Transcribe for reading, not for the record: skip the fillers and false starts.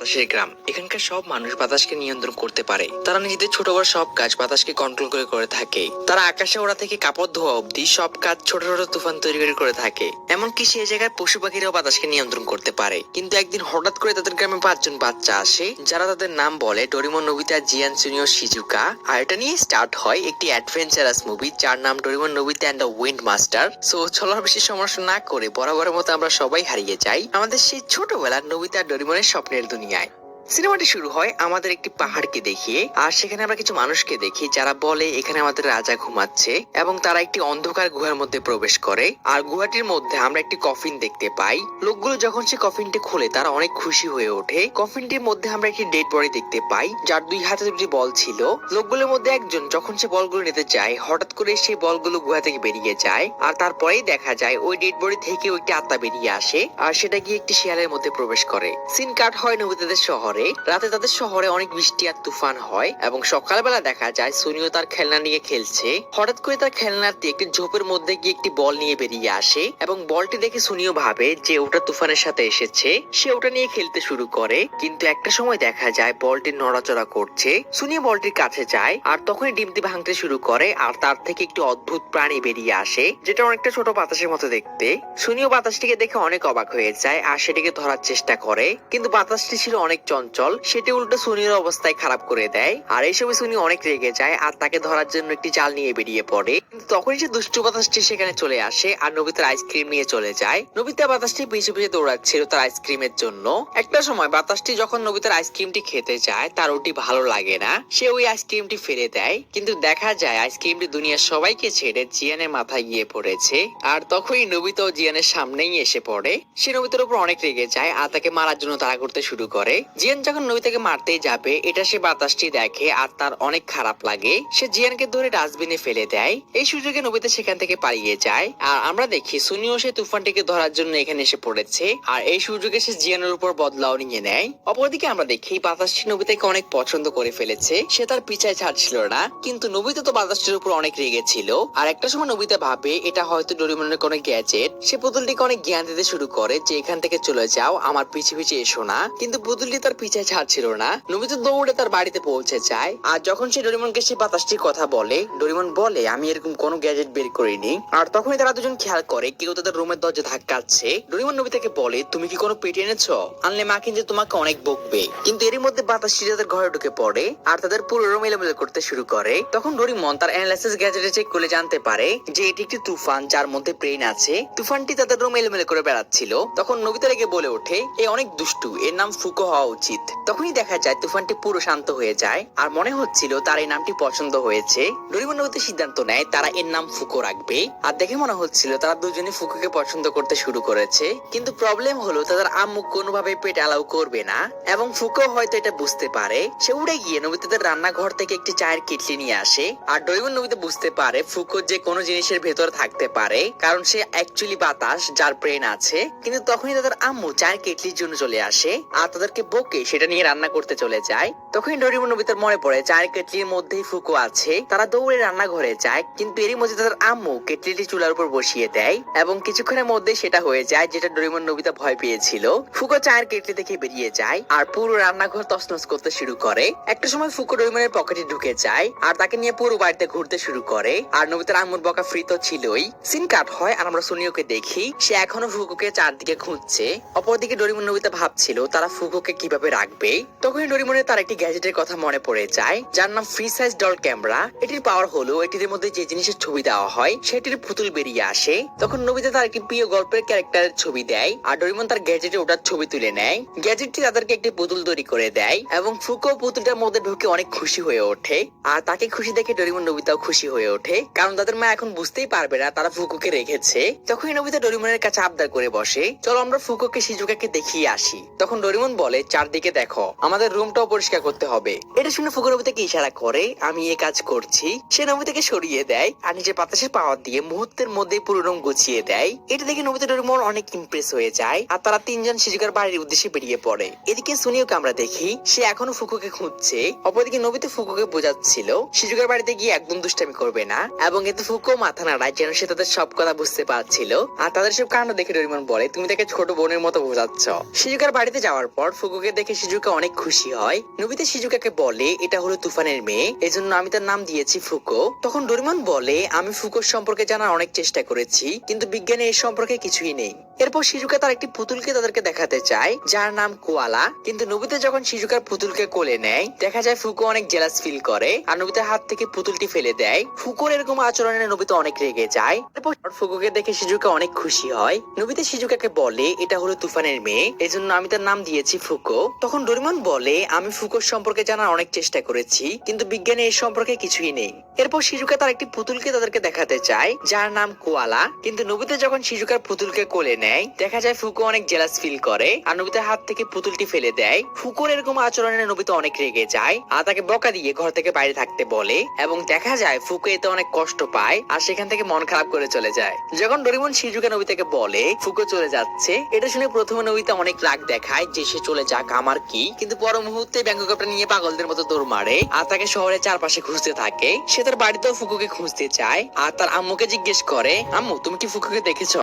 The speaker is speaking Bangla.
বাতাসের গ্রাম। এখানকার সব মানুষ বাতাসকে নিয়ন্ত্রণ করতে পারে। তারা নিজেদের ছোট বড় সব কাজ বাতাসকে কন্ট্রোল করে থাকে। তারা আকাশে ওড়া থেকে কাপড় ধোয়া অব্দি সব কাজ ছোট ছোট তুফান তৈরি করে থাকে। এমনকি সেই জায়গার পশু পাখিরাও বাতাসকে নিয়ন্ত্রণ করতে পারে। কিন্তু একদিন হঠাৎ করে তাদের গ্রামে 5জন বাচ্চা আসে, যারা তাদের নাম বলে Doraemon, Nobita, Gian, Suneo, Shizuka. আর এটা নিয়ে স্টার্ট হয় একটি অ্যাডভেঞ্চারাস মুভি, যার নাম Doraemon, Nobita and the wind master. So চলো আর বেশি সমস্যা না করে বরাবরের মতো আমরা সবাই হারিয়ে যাই আমাদের সেই ছোটবেলার নোবিতা আর ডোরেমনের স্বপ্নের দুনিয়ায়। সিনেমাটি শুরু হয় আমাদের একটি পাহাড়কে দেখিয়ে, আর সেখানে আমরা কিছু মানুষকে দেখি যারা বলে এখানে আমাদের রাজা ঘুমাচ্ছে, এবং তারা একটি অন্ধকার গুহার মধ্যে প্রবেশ করে। আর গুহাটির মধ্যে আমরা একটি কফিন দেখতে পাই। লোকগুলো যখন সে কফিনটি খোলে তারা অনেক খুশি হয়ে ওঠে। কফিনটির মধ্যে আমরা একটি ডেড বডি দেখতে পাই, যার 2 হাতে 2টি বল ছিল। লোকগুলোর মধ্যে একজন যখন সে বলগুলো নিতে যায়, হঠাৎ করে সেই বলগুলো গুহা থেকে বেরিয়ে যায়। আর তারপরেই দেখা যায় ওই ডেড বডি থেকে একটি আত্মা বেরিয়ে আসে, আর সেটা গিয়ে একটি শিয়ালের মধ্যে প্রবেশ করে। সিন কাট হয় নোবিতাদের শহরে। রাতে তাদের শহরে অনেক বৃষ্টি আর তুফান হয়, এবং সকালবেলা দেখা যায় সুনিও তার খেলনা নিয়ে খেলছে। হঠাৎ করে তার খেলনাটি একটি ঝোপের মধ্যে গিয়ে একটি বল নিয়ে বেরিয়ে আসে, এবং বলটি দেখে সুনিও ভাবে যে ওটা তুফানের সাথে এসেছে। সে ওটা নিয়ে খেলতে শুরু করে, কিন্তু একটা সময় দেখা যায় বলটি নড়াচড়া করছে। সুনিও বলটির কাছে যায়, আর তখনই ডিমটি ভাঙতে শুরু করে, আর তার থেকে একটি অদ্ভুত প্রাণী বেরিয়ে আসে, যেটা অনেকটা ছোট বাতাসের মতো দেখতে। সুনিও বাতাসটিকে দেখে অনেক অবাক হয়ে যায়, আর সেটিকে ধরার চেষ্টা করে, কিন্তু বাতাসটি ছিল অনেক চঞ্চল। সেটি উল্টো সুনির অবস্থায় খারাপ করে দেয়। আর এই সময় সুনি অনেক রেগে যায়, আর তাকে ধরার জন্য একটি জাল নিয়ে বেরিয়ে পড়ে। কিন্তু তখনই সে দুষ্টু বাতাসটি সেখানে চলে আসে, আর নোবিতার আইসক্রিম নিয়ে চলে যায়। নোবিতা বাতাসটি পিছে পিছে দৌড়াচ্ছিল তার আইসক্রিমের জন্য। একটা সময় বাতাসটি যখন নোবিতার আইসক্রিমটি খেতে যায়, তার ওটি ভালো লাগে না। সে ওই আইসক্রিমটি ফেলে দেয়, কিন্তু দেখা যায় আইসক্রিমটি দুনিয়ার সবাইকে ছেড়ে জিয়ানের মাথায় গিয়ে পড়েছে। আর তখনই নোবিতা ও জিয়ানের সামনেই এসে পড়ে। সে নোবিতার উপর অনেক রেগে যায়, আর তাকে মারার জন্য তাড়া করতে শুরু করে। জিয়ান যখন নোবিতাকে মারতেই যাবে, এটা সে বাতাসটি দেখে, আর তার অনেক খারাপ লাগে। সে জিয়ানকে ধরে ডাস্টবিনে ফেলে দেয়। এই সুযোগে নোবিতা সেখান থেকে পালিয়ে যায়, আর আমরা দেখি সুনিও সে তুফানটিকে ধরার জন্য এখানে এসে পড়েছে। আর এই সুযোগে সে জিয়ানের উপর বদলাও নিয়ে নেয়। অপরদিকে আমরা দেখি বাতাসটি নোবিতাকে অনেক পছন্দ করে ফেলেছে। সে তার পিছায় ছাড়ছিল না, কিন্তু নোবিতা তো বাতাসটির উপর অনেক রেগে ছিল। আর একটা সময় নোবিতা ভাবে এটা হয়তো ডোরেমনের কোনো গ্যাজেট। সে পুতুলটিকে অনেক জ্ঞান দিতে শুরু করে যে এখান থেকে চলে যাও, আমার পিছে পিছে এসো না। কিন্তু পুতুলটি তার পিছায় ছাড়ছিল না। নোবিতা দৌড়ে তার বাড়িতে পৌঁছে যায়। আর যখন সে ডোরেমনকে সে বাতাসটির কথা বলে, ডোরেমন বলে আমি এরকম কোনো গ্যাজেট বের করিনি। আর তখনই তারা দুজন খেয়াল করে কেউ তাদের রুমের দরজা ধাক্কাচ্ছে। ডোরেমন নোবিতাকে বলে তুমি কি কোনো পেট এনেছো? আনলে মা কিন্তু তোমাকে অনেক বকবে। কিন্তু এরই মধ্যে বাতাসটি তাদের ঘরে ঢুকে পড়ে, আর তাদের পুরো রুম এলোমেলো করতে শুরু করে। তখন ডোরেমন তার অ্যানালাইসিস গ্যাজেটে চেক করে জানতে পারে যে এটি একটি তুফান, যার মধ্যে ব্রেন আছে। তুফানটি তাদের রুম এলোমেলো করে বেড়াচ্ছিল। তখন নোবিতা রেগে বলে ওঠে এ অনেক দুষ্টু, এর নাম ফুকো হওয়া উচিত। তখনই দেখা যায় তুফানটি পুরো শান্ত হয়ে যায়, আর মনে হচ্ছিল তার এই নামটি পছন্দ হয়েছে। ডোরেমন নোবিতা সিদ্ধান্ত নেয় তারা এর নাম ফুকো রাখবে। আর দেখে মনে হচ্ছিল তারা দুজনে ফুকোকে পছন্দ করতে শুরু করেছে। কিন্তু প্রবলেম হলো তাদের আম্মু কোনোভাবে পেট অ্যালাউ করবে না, এবং ফুকো হয়তো এটা বুঝতে পারে। সে উড়ে গিয়ে নোবিতাদের রান্নাঘর থেকে একটি চায়ের কেটলি নিয়ে আসে। আর ডোরেমন নোবিতা বুঝতে পারে ফুকো যে কোনো জিনিসের ভেতর থাকতে পারে, কারণ সে অ্যাকচুয়ালি বাতাস যার ব্রেন আছে। কিন্তু তখনই তাদের আম্মু চায়ের কেটলির জন্য চলে আসে, আর তাদেরকে বকে সেটা নিয়ে রান্না করতে চলে যায়। তখনই ডোরেমন নোবিতার মনে পড়ে চায়ের কেটলির মধ্যেই ফুকো আছে। তারা দৌড়ে রান্নাঘরে যায়, কিন্তু এরই মধ্যে তাদের আম্মু কেটলিটি চুলার উপর বসিয়ে দেয়, এবং কিছুক্ষণের মধ্যে সেটা হয়ে যায় যেটা ডোরেমন নোবিতা ভয় পেয়েছিল। ফুকো চায়ের কেটলি থেকে বেরিয়ে যায়, আর পুরো রান্নাঘর তছনছ করতে শুরু করে। একটা সময় ফুকো ডোরেমনের পকেটে ঢুকে যায়, আর তাকে নিয়ে পুরো বাড়িতে ঘুরতে শুরু করে। আর নোবিতার আম্মুর বকা ফ্রি তো ছিলই। সিন কাট হয়, আর আমরা সুনিওকে দেখি সে এখনো ফুকোকে চারদিকে খুঁজছে। অপরদিকে ডোরেমন নোবিতা ভাবছিল তারা ফুকোকে কিভাবে রাখবে। তখনই ডোরেমনের তার একটি গ্যাজেটের কথা মনে পড়ে যায়, যার নাম ফ্রি সাইজ ডল ক্যামেরা। এটির পাওয়ার হলো এটির মধ্যে যে জিনিসের ছবি দেওয়া হয় সেটির পুতুল বেরিয়ে আসে। তখন নোবিতা তার একটি প্রিয় গল্পের ক্যারেক্টারের ছবি দেয়, আর ডোরেমন তার গ্যাজেটে ওটার ছবি তুলে নেয়। গ্যাজেটটি তাদেরকে একটি পুতুল তৈরি করে দেয়, এবং ফুকো পুতুলটার মধ্যে ঢুকে অনেক খুশি হয়ে ওঠে। আর তাকে খুশি দেখে ডোরেমন নোবিতাও খুশি হয়ে ওঠে, কারণ তাদের মা এখন বুঝতেই পারবে না তারা ফুকোকে রেখেছে। তখনই নোবিতা ডোরেমনের কাছে আবদার করে বসে চলো আমরা ফুকোকে শিজুকাকে দেখিয়ে আসি। তখন ডোরেমন বলে চারদিকে দেখো, আমাদের রুমটাও পরিষ্কার করতে হবে। এটা শুনে ফুকো নোবিতাকে ইশারা করে আমি এই কাজ করছি। সে নোবিতাকে সরিয়ে দেয়, আর নিজের বাতাসের পাওয়ার দিয়ে মুহূর্তের মধ্যে পুরো রুম গুছিয়ে দেয়। এটা দেখে নোবিতা ডোরেমন অনেক ইমপ্রেস হয়ে যায়, আর তারা তিনজন শিজুকার বাড়ির উদ্দেশ্যে বেরিয়ে পড়ে। এদিকে সুনিওকে আমরা দেখি সে এখনো ফুকুকে খুঁজছে। অপরদিকে নোবিতা ফুকুকে বোঝাচ্ছিল শিজুকার বাড়িতে গিয়ে একদম দুষ্টামি করবে না, এবং এতে ফুকো মাথা নাড়ায় যেন সে তাদের সব কথা বুঝতে পারছিল। আর তাদের সব কাণ্ড দেখে ডোরেমন বলে তুমি তাকে ছোট বোনের মতো বোঝাচ্ছ। শিজুকার বাড়িতে যাওয়ার পর ফুকুকে দেখে দেখে শিজুকা অনেক খুশি হয়। নোবিতা শিজুকাকে বলে এটা হলো তুফানের মেয়ে, এজন্য আমি তার নাম দিয়েছি ফুকো। তখন ডোরেমন বলে আমি ফুকোর সম্পর্কে জানার অনেক চেষ্টা করেছি, কিন্তু বিজ্ঞানে এর সম্পর্কে কিছুই নেই। এরপর শিজুকা তার একটি পুতুলকে তাদেরকে দেখাতে চায় যার নাম কোয়ালা, কিন্তু নোবিতা যখন শিজুকার পুতুলকে কোলে নেয় দেখা যায় ফুকো অনেক জেলাস ফিল করে আর নোবিতার হাত থেকে পুতুলটি ফেলে দেয়। ফুকোর এরকম আচরণে নোবিতা অনেক রেগে যায়। এরপর ফুকোকে দেখে শিজুকা অনেক খুশি হয়। নোবিতা শিজুকাকে বলে এটা হলো তুফানের মেয়ে, এজন্য আমি তার নাম দিয়েছি ফুকো। তখন ডোরেমন বলে আমি ফুকোর সম্পর্কে জানার অনেক চেষ্টা করেছি, কিন্তু বিজ্ঞানে এর সম্পর্কে কিছুই নেই। এরপর শিজুকা তার একটি পুতুলকে তাদেরকে দেখাতে চায় যার নাম কোয়ালা, কিন্তু নোবিতা যখন শিজুকার পুতুলকে কোলে নেয় দেখা যায় ফুকো অনেক জেলাস ফিল করে আর নোবিতার হাত থেকে পুতুলটি ফেলে দেয়। ফুকোর এরকম আচরণে নোবিতা অনেক রেগে যায় আর তাকে বকা দিয়ে ঘর থেকে বাইরে থাকতে বলে, এবং দেখা যায় ফুকো এতে অনেক কষ্ট পায় আর সেখান থেকে মন খারাপ করে চলে যায়। যখন ডোরেমন শিজুকা নোবিতাকে বলে ফুকো চলে যাচ্ছে, এটা শুনে প্রথমে নোবিতা অনেক রাগ দেখায় যে সে চলে যাক আমার কি, কিন্তু পর মুহূর্তে ব্যাঙ্গকপটা নিয়ে পাগলদের মতো দৌড় মারে আর তাকে শহরের চারপাশে খুঁজতে থাকে। সে তার বাড়িতেও ফুকোকে খুঁজতে চায় আর তার আম্মুকে জিজ্ঞেস করে আম্মু তুমি কি ফুকোকে দেখেছো?